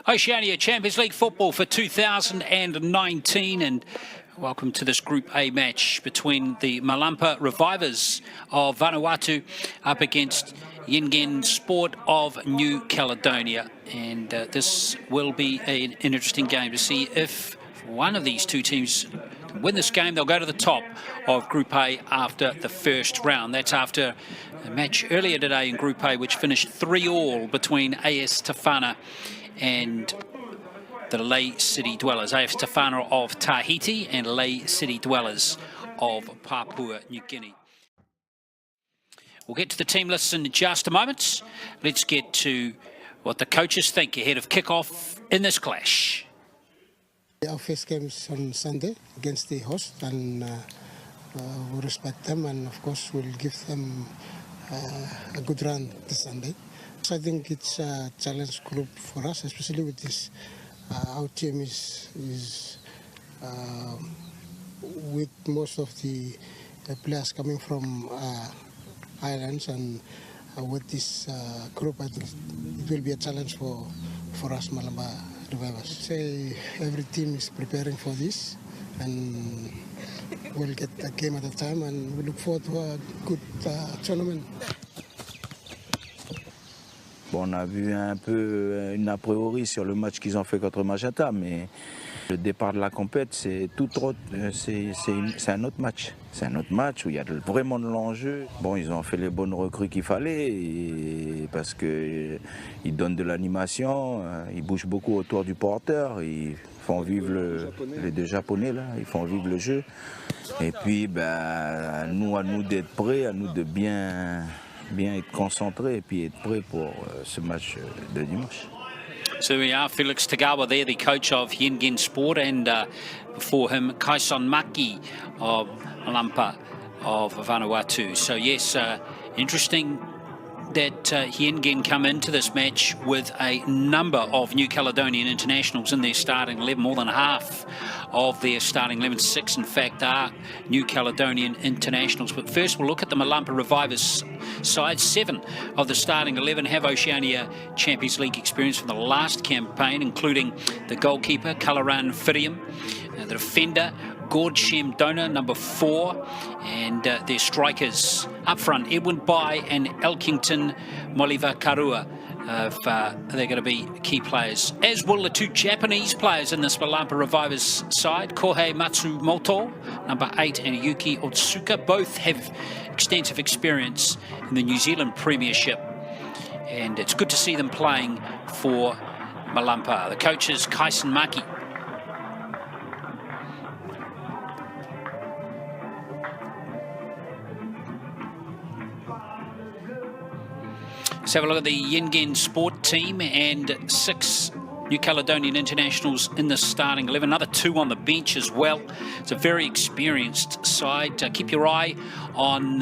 Oceania Champions League football for 2019, and welcome to this Group A match between the Malampa Revivers of Vanuatu up against Yingen Sport of New Caledonia. And this will be an interesting game to see if one of these two teams can win this game. They'll go to the top of Group A after the first round. That's after a match earlier today in Group A which finished 3-3 between AS Tafana and the Ley City Dwellers. AS Tafana of Tahiti and Ley City Dwellers of Papua New Guinea. We'll get to the team lists in just a moment. Let's get to what the coaches think ahead of kickoff in this clash. Our first game is on Sunday against the host, and we'll respect them, and of course we'll give them a good run this Sunday. So I think it's a challenge group for us, especially with this. Our team is with most of the players coming from islands, and with this group, I think it will be a challenge for us, Malampa Revivers. Say every team is preparing for this, and we'll get a game at a time, and we look forward to a good tournament. Bon, on a vu un peu une a priori sur le match qu'ils ont fait contre Magenta, mais le départ de la compète, c'est tout autre, c'est un autre match. C'est un autre match où il y a vraiment de l'enjeu. Bon, ils ont fait les bonnes recrues qu'il fallait, parce qu'ils donnent de l'animation, ils bougent beaucoup autour du porteur, ils font vivre les deux Japonais, là, ils font vivre le jeu. Et puis, ben, à nous d'être prêts, à nous de bien être concentrés et puis être prêts pour ce match de dimanche. So we are Felix Tagawa there, the coach of Yingen Sport, and before him Kaison Maki of Malampa of Vanuatu. So yes, interesting that Yingen come into this match with a number of New Caledonian internationals in their starting 11, more than half of their starting 11, 6 in fact are New Caledonian internationals. But first we'll look at the Malampa Revivers side. 7 of the starting 11 have Oceania Champions League experience from the last campaign, including the goalkeeper Kalaran Firium, the defender Gordshem Dona, number 4, and their strikers up front, Edwin Bai and Elkington Moliva Karua. They're going to be key players, as will the 2 Japanese players in this Malampa Revivers side, Kohei Matsumoto, number 8, and Yuki Otsuka. Both have extensive experience in the New Zealand Premiership, and it's good to see them playing for Malampa. The coach is Kaison Maki. Let's have a look at the Yingen Sport team, and 6 New Caledonian internationals in the starting 11, another 2 on the bench as well. It's a very experienced side. Keep your eye on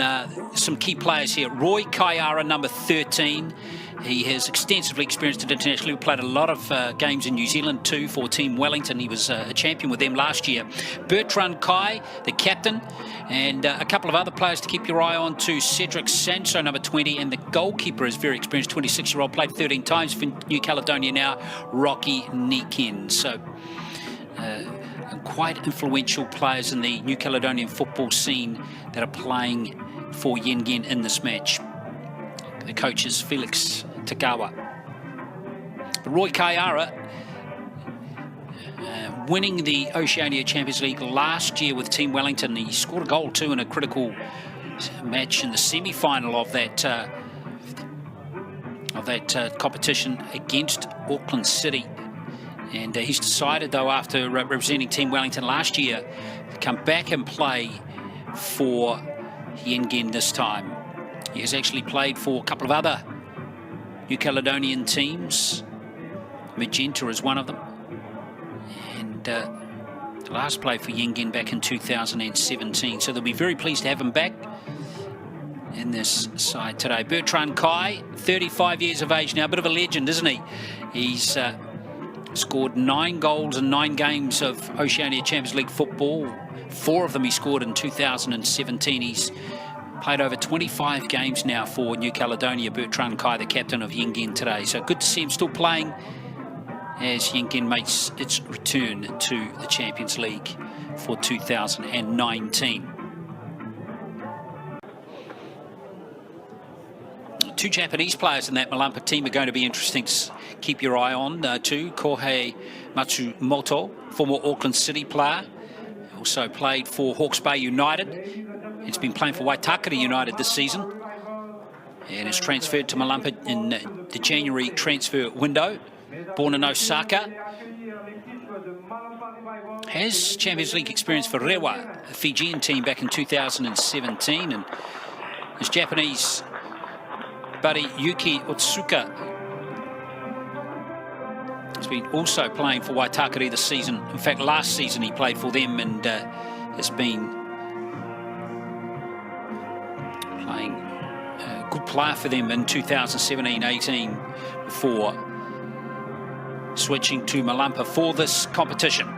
some key players here. Roy Kaiara, number 13. He has extensively experienced it internationally. We played a lot of games in New Zealand too for Team Wellington. He was a champion with them last year. Bertrand Kai, the captain, and a couple of other players to keep your eye on too. Cedric Sanso, number 20, and the goalkeeper is very experienced, 26-year-old, played 13 times for New Caledonia now, Rocky Nikin. So quite influential players in the New Caledonian football scene that are playing for Yingen in this match. The coach is Felix Tagawa. Roy Kaiara, winning the Oceania Champions League last year with Team Wellington. He scored a goal too in a critical match in the semi-final of that competition against Auckland City. And he's decided, though, after representing Team Wellington last year, to come back and play for Yingen this time. He has actually played for a couple of other New Caledonian teams. Magenta is one of them. And last played for Yingen back in 2017. So they'll be very pleased to have him back in this side today. Bertrand Kai, 35 years of age now, a bit of a legend, isn't he? He's scored 9 goals in 9 games of Oceania Champions League football. 4 of them he scored in 2017. He's played over 25 games now for New Caledonia. Bertrand Kai, the captain of Yingen today. So good to see him still playing as Yingin makes its return to the Champions League for 2019. Two Japanese players in that Malampa team are going to be interesting to keep your eye on too. Kohei Matsumoto, former Auckland City player, also played for Hawke's Bay United. He's been playing for Waitakere United this season and is transferred to Malampa in the January transfer window. Born in Osaka, has Champions League experience for Rewa, a Fijian team, back in 2017, and his Japanese buddy Yuki Otsuka has been also playing for Waitakere this season. In fact, last season he played for them and has been playing a good player for them in 2017-18 before switching to Malampa for this competition.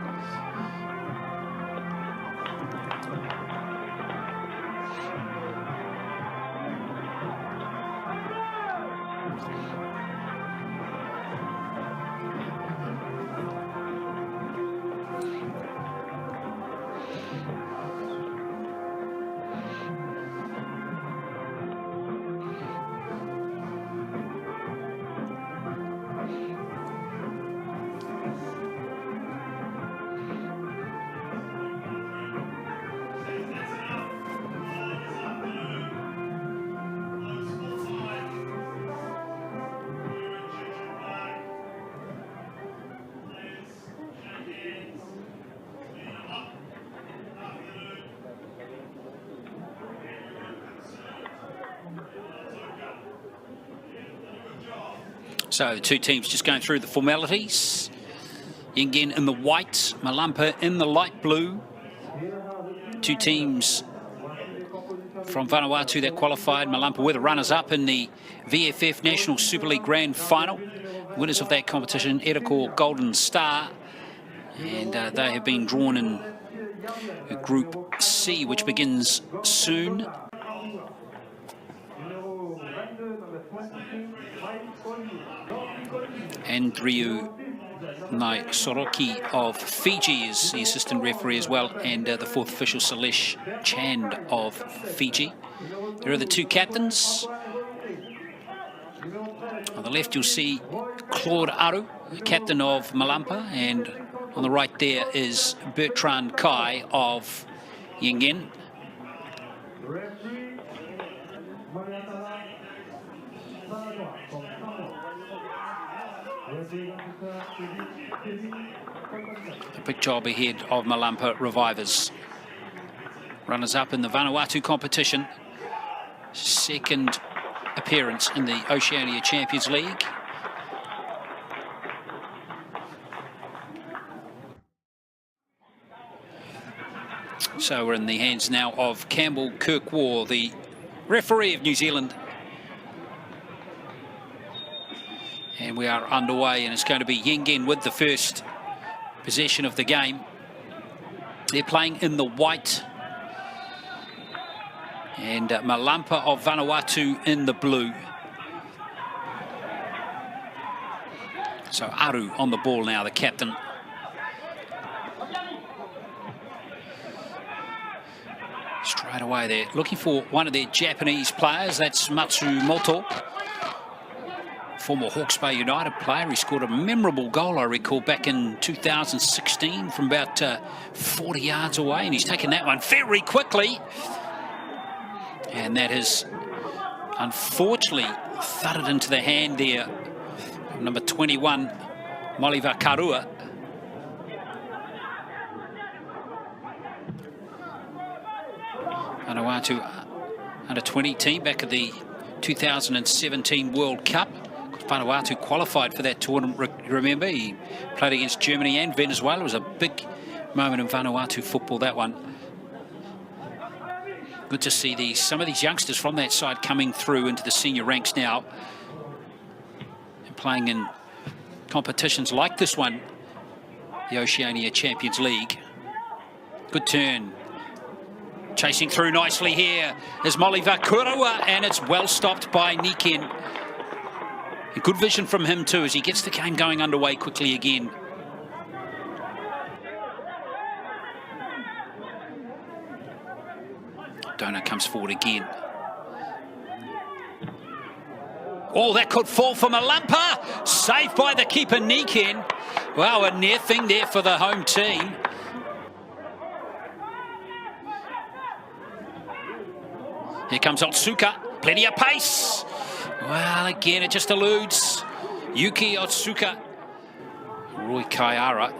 So the two teams just going through the formalities. Yingin in the white, Malampa in the light blue. Two teams from Vanuatu that qualified. Malampa were the runners-up in the VFF National Super League Grand Final. Winners of that competition, Edakor Golden Star. And they have been drawn in Group C, which begins soon. Andrew Naisoroki of Fiji is the assistant referee as well, and the fourth official Salesh Chand of Fiji. There are the two captains. On the left you'll see Claude Aru, the captain of Malampa, and on the right there is Bertrand Kai of Yingin. A big job ahead of Malampa Revivers. Runners-up in the Vanuatu competition. Second appearance in the Oceania Champions League. So we're in the hands now of Campbell Kirkwar, the referee of New Zealand. And we are underway, and it's going to be Yingin with the first possession of the game. They're playing in the white, and Malampa of Vanuatu in the blue. So Aru on the ball now, the captain. Straight away there, looking for one of their Japanese players. That's Matsumoto, former Hawke's Bay United player. He scored a memorable goal, I recall, back in 2016 from about 40 yards away, and he's taken that one very quickly. And that has unfortunately thudded into the hand there of number 21, Moliva Karua. Vanuatu under-20 team back at the 2017 World Cup. Vanuatu qualified for that tournament, remember. He played against Germany and Venezuela. It was a big moment in Vanuatu football, that one. Good to see some of these youngsters from that side coming through into the senior ranks now and playing in competitions like this one, the Oceania Champions League. Good turn. Chasing through nicely here is Moliva Kurua, and it's well stopped by Niken. Good vision from him too as he gets the game going underway quickly again. Donor comes forward again. Oh, that could fall for Malampa. Saved by the keeper, Niken. Wow, a near thing there for the home team. Here comes Otsuka. Plenty of pace. Well, again, it just eludes Yuki Otsuka. Roy Kaiara.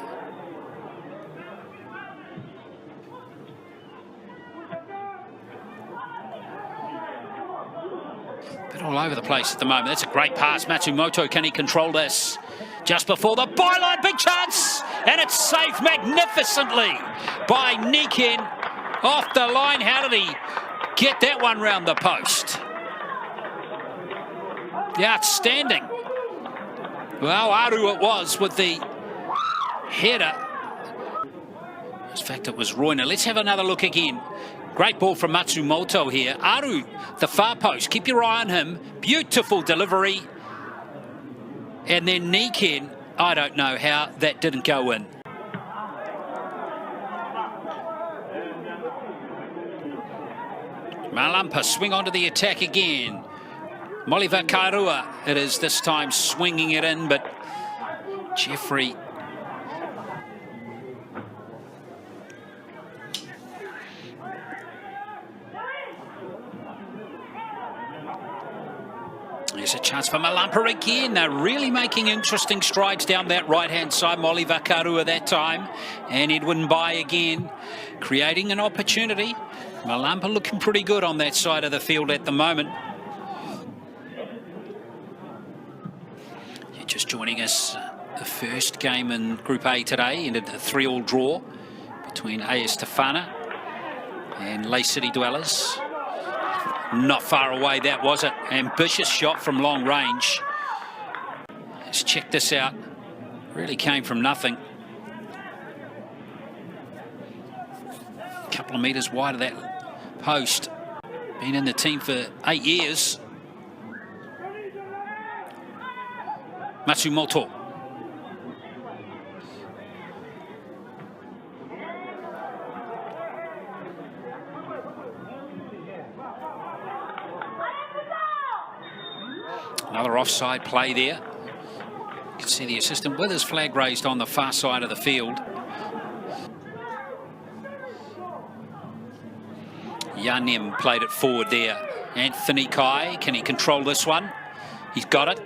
Bit all over the place at the moment. That's a great pass. Matsumoto, can he control this? Just before the byline, big chance! And it's saved magnificently by Niken. Off the line, how did he get that one round the post? Outstanding. Well, Aru it was with the header. In fact, it was Royner. Let's have another look again. Great ball from Matsumoto here. Aru, the far post. Keep your eye on him. Beautiful delivery. And then Niken, I don't know how that didn't go in. Malampa swing onto the attack again. Moliva Karua, it is this time swinging it in, but Jeffrey there's a chance for Malampa again. They're really making interesting strides down that right-hand side. Moliva Karua that time. And Edwin Bai again, creating an opportunity. Malampa looking pretty good on that side of the field at the moment. Just joining us, the first game in Group A today ended a 3-3 draw between AS Tefana and Lay City Dwellers. Not far away that was it. Ambitious shot from long range. Let's check this out. Really came from nothing. A couple of metres wide of that post. Been in the team for 8 years. Matsumoto. Another offside play there. You can see the assistant with his flag raised on the far side of the field. Yanim played it forward there. Anthony Kai, can he control this one? He's got it.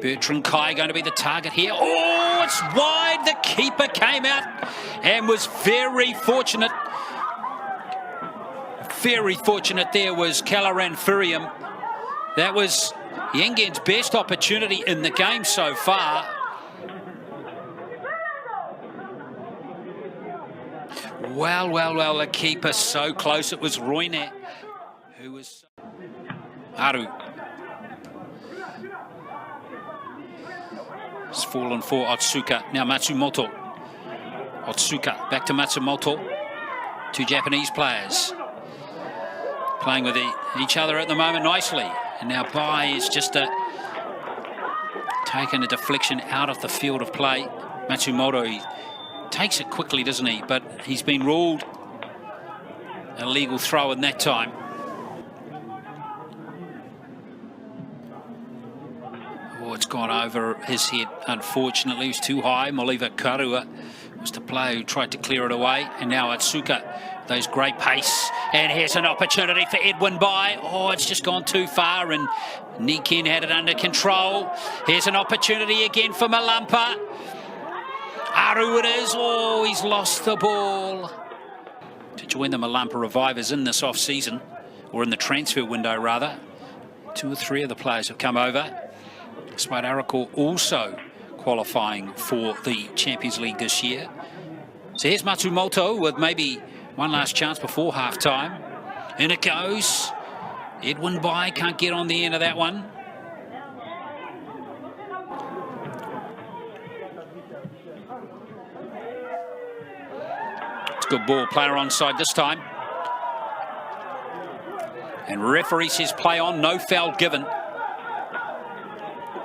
Bertrand Kai going to be the target here. Oh, it's wide. The keeper came out and was very fortunate. Very fortunate there was Kalaran Furium. That was Yengen's best opportunity in the game so far. Well, the keeper so close. It was Royne who was... Aru. It's fallen for Otsuka. Now Matsumoto. Otsuka back to Matsumoto. Two Japanese players playing with each other at the moment nicely. And now Bai is just taking a deflection out of the field of play. Matsumoto, he takes it quickly, doesn't he? But he's been ruled an illegal throw in that time. Oh, it's gone over his head, unfortunately. It was too high. Moliva Karua was the player who tried to clear it away. And now Otsuka, those great pace. And here's an opportunity for Edwin Bai. Oh, it's just gone too far, and Niken had it under control. Here's an opportunity again for Malampa. Aru it is. Oh, he's lost the ball. To join the Malampa Revivers in this off-season, or in the transfer window rather, 2 or 3 of the players have come over. Despite Arako also qualifying for the Champions League this year. So here's Matsumoto with maybe one last chance before half-time. In it goes. Edwin Bai can't get on the end of that one. It's a good ball. Player onside this time. And referee says play on, no foul given.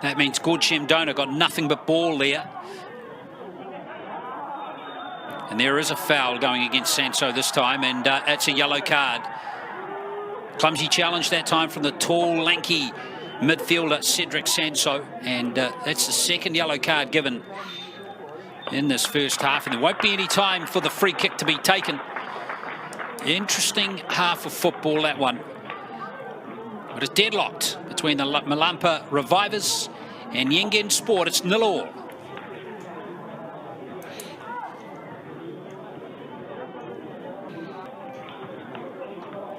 That means Gorchem Dona got nothing but ball there. And there is a foul going against Sanso this time, and it's a yellow card. Clumsy challenge that time from the tall, lanky midfielder Cedric Sanso, and that's the second yellow card given in this first half, and there won't be any time for the free kick to be taken. Interesting half of football, that one. But it's deadlocked between the Malampa Revivers and Yengen Sport. It's 0-0.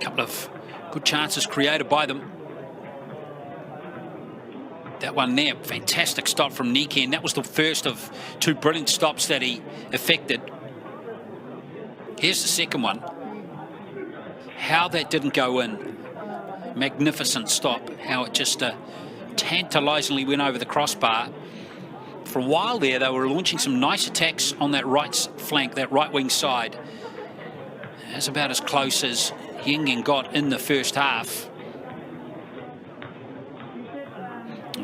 Couple of good chances created by them. That one there, fantastic stop from Niken. That was the first of two brilliant stops that he effected. Here's the second one. How that didn't go in. Magnificent stop. How it just tantalizingly went over the crossbar. For a while there, they were launching some nice attacks on that right flank, that right wing side. That's about as close as Yengen got in the first half.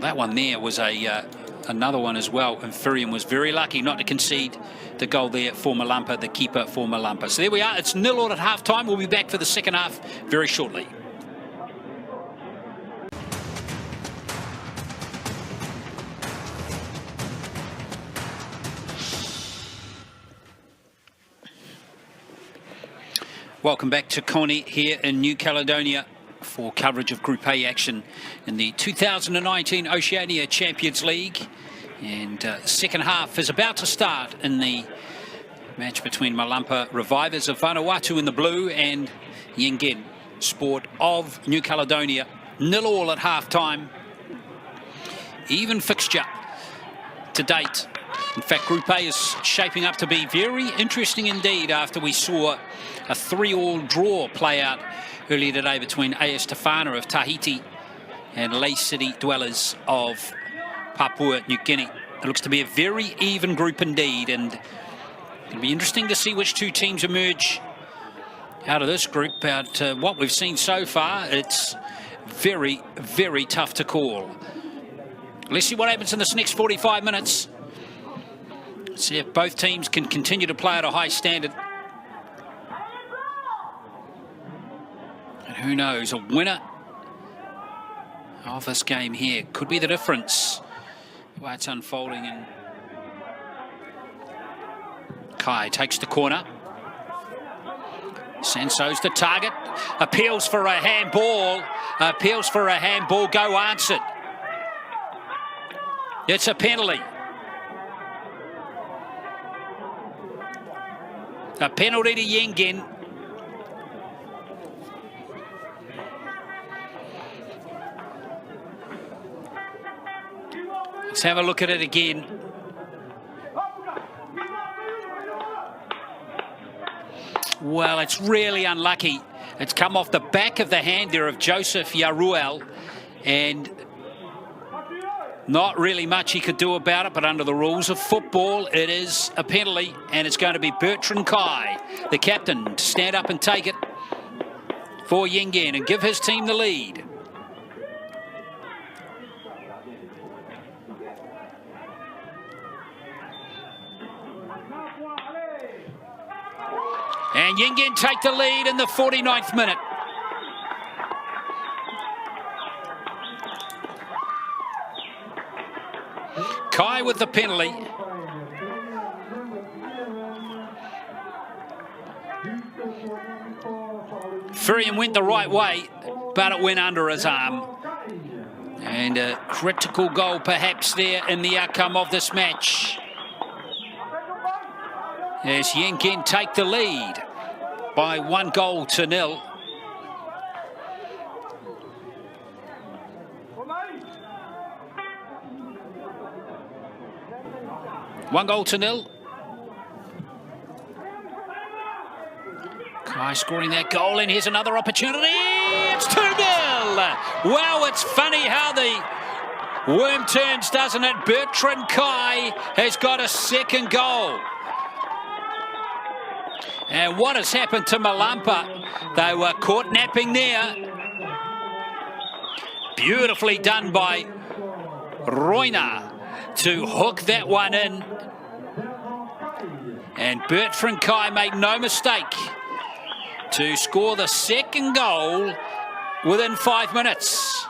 That one there was another one as well, and Furian was very lucky not to concede the goal there for Malampa, the keeper for Malampa. So there we are, it's 0-0 at half-time. We'll be back for the second half very shortly. Welcome back to Connie here in New Caledonia for coverage of Group A action in the 2019 Oceania Champions League. And second half is about to start in the match between Malampa Revivers of Vanuatu in the blue and Yengen Sport of New Caledonia. 0-0 at half-time. Even fixture to date. In fact, Group A is shaping up to be very interesting indeed after we saw a 3-3 draw play out earlier today between AS Tefana of Tahiti and Ley City Dwellers of Papua New Guinea. It looks to be a very even group indeed, and it'll be interesting to see which two teams emerge out of this group. But what we've seen so far, it's very, very tough to call. Let's see what happens in this next 45 minutes. See if both teams can continue to play at a high standard. And who knows, a winner of this game here could be the difference. The way it's unfolding, and Kai takes the corner. Sanso's the target. Appeals for a handball. Appeals for a handball. Go answered. It's a penalty. A penalty to Yengen. Let's have a look at it again. Well, it's really unlucky. It's come off the back of the hand there of Joseph Yaruel, and not really much he could do about it, but under the rules of football, it is a penalty, and it's going to be Bertrand Kai, the captain, to stand up and take it for Yengen and give his team the lead. And Yengen take the lead in the 49th minute. Kai with the penalty. Furian went the right way, but it went under his arm. And a critical goal perhaps there in the outcome of this match, as Yengen take the lead by 1-0. 1-0. Kai scoring that goal, and here's another opportunity. It's 2-0. Wow, it's funny how the worm turns, doesn't it? Bertrand Kai has got a second goal. And what has happened to Malampa? They were caught napping there. Beautifully done by Roina to hook that one in. And Bertrand Kai made no mistake to score the second goal within 5 minutes.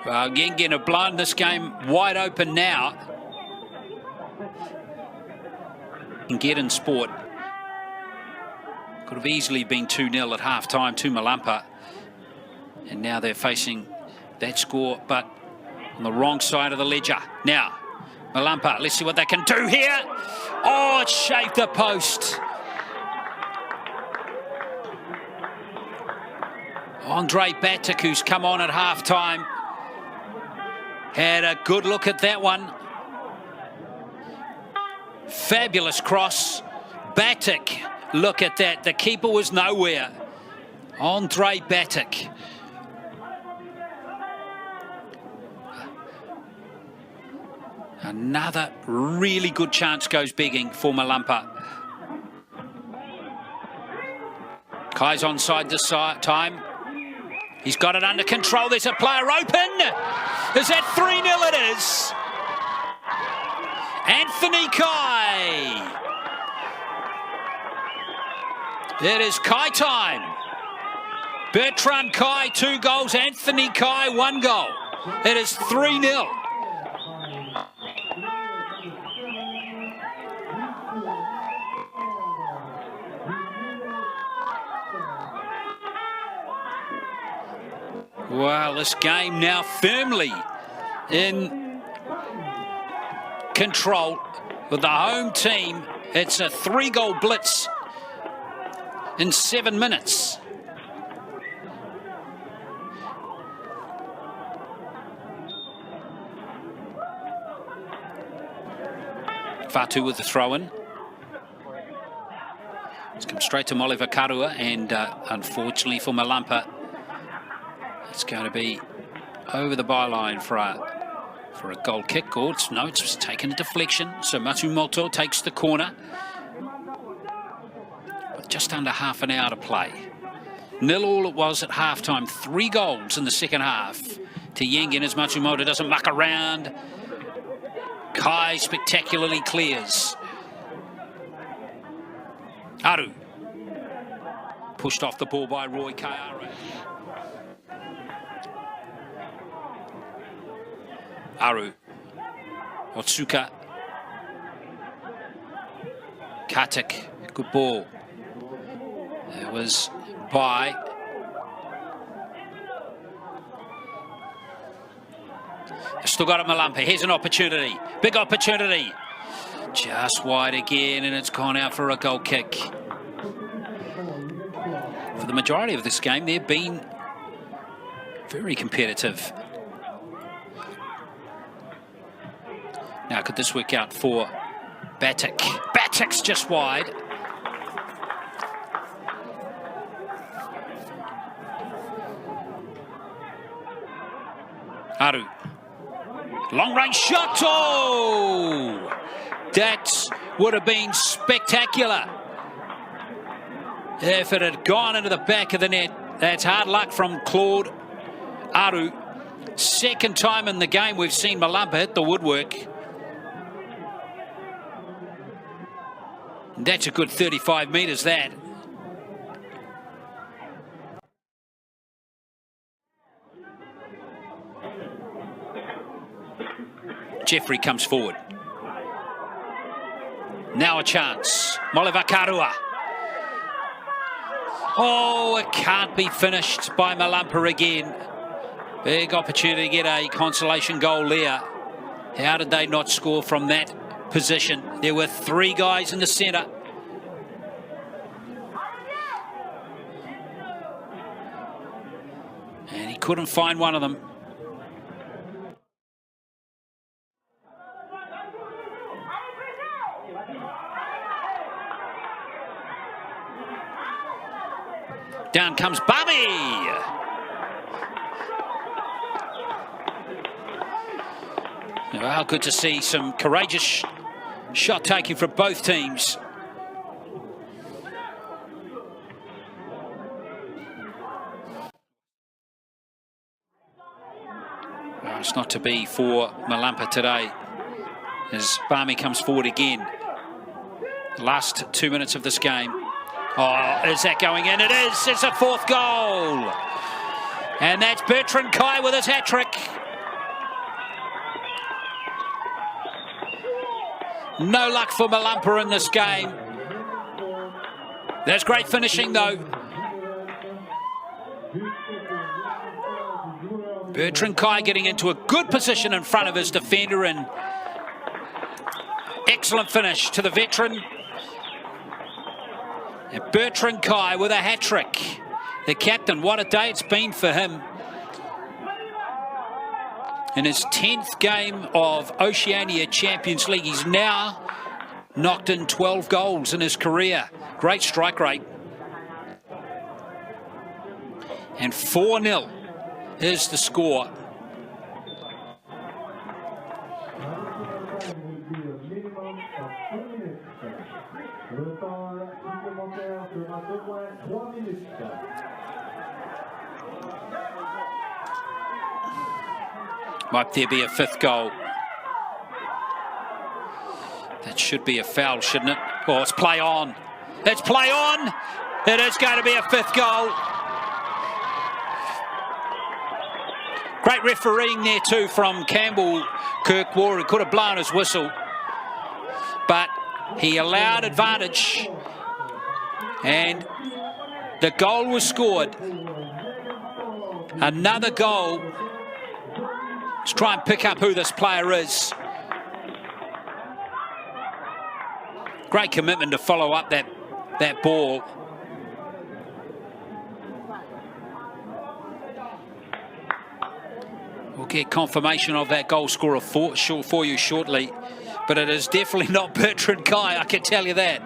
Well, Yengen have blown this game wide open now. Get in sport. Could have easily been 2-0 at half-time to Malampa. And now they're facing that score, but on the wrong side of the ledger. Now, Malampa, let's see what they can do here. Oh, it shaved the post. Andre Batic, who's come on at half-time, had a good look at that one. Fabulous cross. Batic, look at that. The keeper was nowhere. Andre Batic. Another really good chance goes begging for Malampa. Kai's onside this time. He's got it under control. There's a player open. Is that 3-0? It is. Anthony Kai. It is Kai time. Bertrand Kai, 2 goals. Anthony Kai, 1 goal. It is 3-0. Well, this game now firmly in control with the home team. It's a 3-goal blitz in 7 minutes. Fatu with the throw-in. It's come straight to Moliva Karua, and unfortunately for Malampa, it's going to be over the byline for a goal kick. Or it's taken a deflection. So Matsumoto takes the corner. With just under half an hour to play. 0-0 it was at halftime. 3 goals in the second half to Yengen as Matsumoto doesn't muck around. Kai spectacularly clears. Aru. Pushed off the ball by Roy Kaiara. Aru, Otsuka, Katic, good ball. It was by still got it, Malampa. Here's an opportunity, big opportunity. Just wide again, and it's gone out for a goal kick. For the majority of this game, they've been very competitive. Now, could this work out for Batic? Batic's just wide. Aru. Long range shot. Oh! That would have been spectacular if it had gone into the back of the net. That's hard luck from Claude Aru. Second time in the game we've seen Malampa hit the woodwork. That's a good 35 metres, that. Jeffrey comes forward. Now a chance. Moliva Karua. Oh, it can't be finished by Malampa again. Big opportunity to get a consolation goal there. How did they not score from that position? There were 3 guys in the centre. And he couldn't find one of them. Down comes Bobby. Well, good to see some courageous shot taking from both teams. It's not to be for Malampa today as Barmy comes forward again. Last 2 minutes of this game. Oh, is that going in? It is. It's a fourth goal. And that's Bertrand Kai with his hat-trick. No luck for Malampa in this game. That's great finishing, though. Bertrand Kai getting into a good position in front of his defender, and excellent finish to the veteran. And Bertrand Kai with a hat-trick. The captain, what a day it's been for him. In his 10th game of Oceania Champions League, he's now knocked in 12 goals in his career. Great strike rate. And 4-0 is the score. Might there be a fifth goal? That should be a foul, shouldn't it? Oh, it's play on. It's play on. It is going to be a fifth goal. Great refereeing there too from Campbell Kirkwar. He could have blown his whistle, but he allowed advantage, and the goal was scored. Another goal. Let's try and pick up who this player is. Great commitment to follow up that ball. We'll get confirmation of that goal scorer for you shortly, but it is definitely not Bertrand Kai, I can tell you that.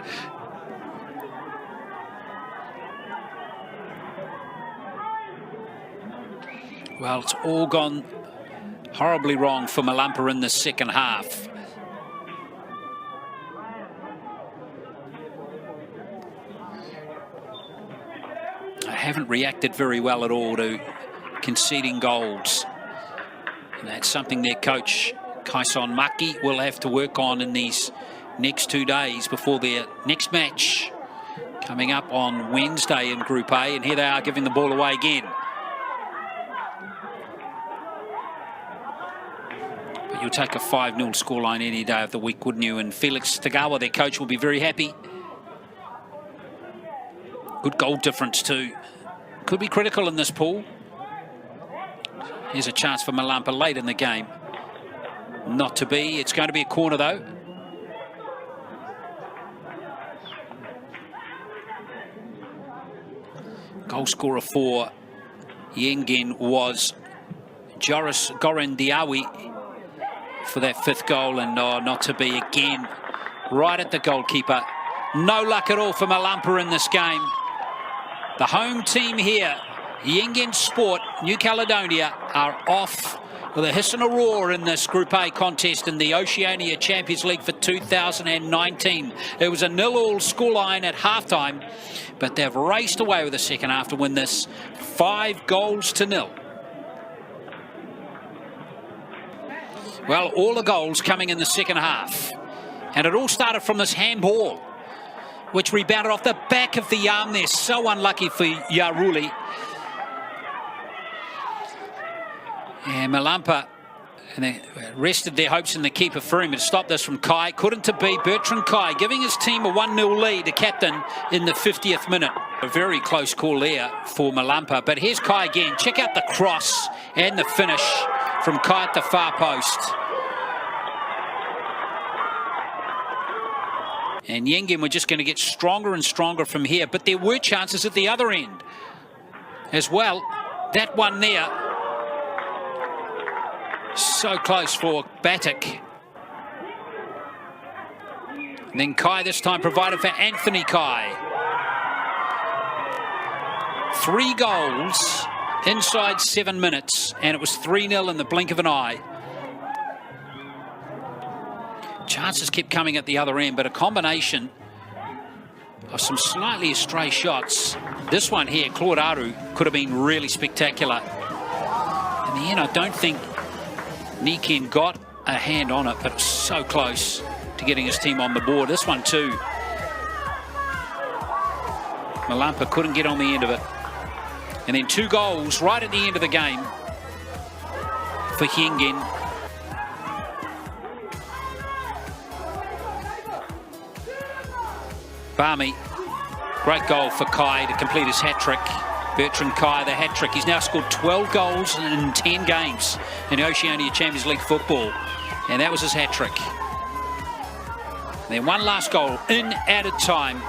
Well, it's all gone horribly wrong for Malampa in the second half. I haven't reacted very well at all to conceding goals. And that's something their coach, Kaison Maki, will have to work on in these next 2 days before their next match coming up on Wednesday in Group A. And here they are giving the ball away again. But you'll take a 5-0 scoreline any day of the week, wouldn't you? And Felix Tagawa, their coach, will be very happy. Good goal difference too. Could be critical in this pool. Here's a chance for Malampa late in the game. Not to be. It's going to be a corner though. Goal scorer for Yengen was Joris Gorendiawi for that fifth goal, and not to be again. Right at the goalkeeper. No luck at all for Malampa in this game. The home team here, Yengen Sport, New Caledonia, are off with a hiss and a roar in this Group A contest in the Oceania Champions League for 2019. It was a 0-0 scoreline at halftime, but they've raced away with the second half to win this 5-0. Well, all the goals coming in the second half. And it all started from this handball, which rebounded off the back of the arm there. So unlucky for Yaruli. And Malampa, and they rested their hopes in the keeper for him to stop this from Kai. Couldn't to be. Bertrand Kai giving his team a 1-0 lead, the captain, in the 50th minute. A very close call there for Malampa. But here's Kai again. Check out the cross and the finish from Kai at the far post. And Yengen were just going to get stronger and stronger from here. But there were chances at the other end as well. That one there. So close for Batik. And then Kai this time provided for Anthony Kai. 3 goals inside 7 minutes, and it was 3-0 in the blink of an eye. Chances kept coming at the other end, but a combination of some slightly astray shots. This one here, Claude Aru, could have been really spectacular. In the end, I don't think Niken got a hand on it, but so close to getting his team on the board. This one too. Malampa couldn't get on the end of it. And then 2 goals right at the end of the game for Hiengen. Barmy, great goal for Kai to complete his hat-trick. Bertrand Kai, the hat-trick. He's now scored 12 goals in 10 games in Oceania Champions League football. And that was his hat-trick. Then one last goal in added time.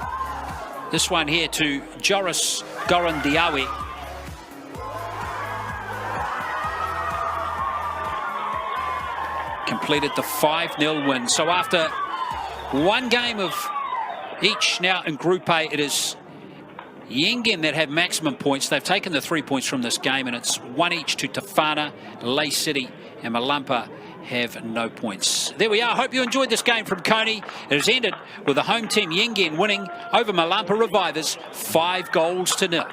This one here to Joris Gorandiawe. Completed the 5-0 win. So after one game of each now in Group A, it is Hiengen that have maximum points. They've taken the 3 points from this game, and it's 1 each to Tafana, Ley City, and Malampa have no points. There we are. Hope you enjoyed this game from Coney. It has ended with the home team Hiengen winning over Malampa Revivers 5-0.